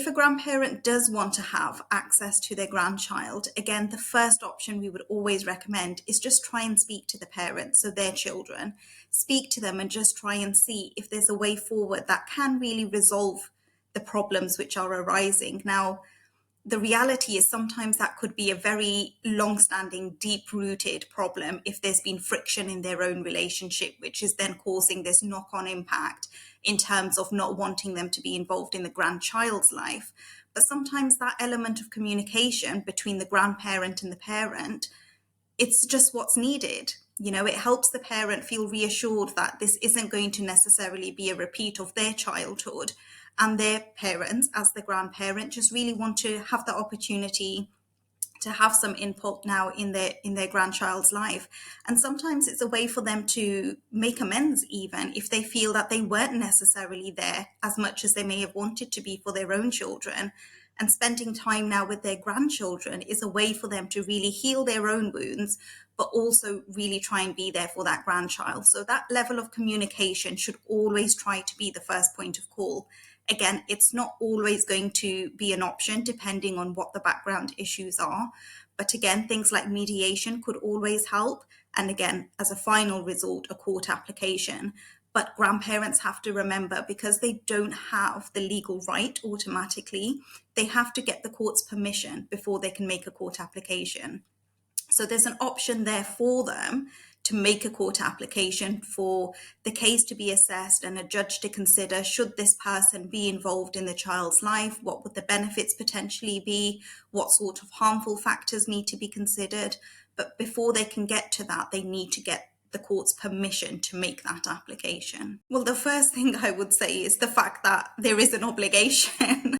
a grandparent does want to have access to their grandchild, again, the first option we would always recommend is just try and speak to the parents, so their children. Speak to them and just try and see if there's a way forward that can really resolve the problems which are arising. Now, the reality is sometimes that could be a very long-standing, deep-rooted problem if there's been friction in their own relationship, which is then causing this knock-on impact in terms of not wanting them to be involved in the grandchild's life. But sometimes that element of communication between the grandparent and the parent, it's just what's needed. You know, it helps the parent feel reassured that this isn't going to necessarily be a repeat of their childhood, and their parents, as the grandparent, just really want to have the opportunity to have some input now in their grandchild's life. And sometimes it's a way for them to make amends, even if they feel that they weren't necessarily there as much as they may have wanted to be for their own children. And spending time now with their grandchildren is a way for them to really heal their own wounds, but also really try and be there for that grandchild. So that level of communication should always try to be the first point of call. Again, it's not always going to be an option depending on what the background issues are. But again, things like mediation could always help. And again, as a final resort, a court application. But grandparents have to remember, because they don't have the legal right automatically, they have to get the court's permission before they can make a court application. So there's an option there for them to make a court application for the case to be assessed and a judge to consider, should this person be involved in the child's life? What would the benefits potentially be? What sort of harmful factors need to be considered? But before they can get to that, they need to get the court's permission to make that application. Well, the first thing I would say is the fact that there is an obligation.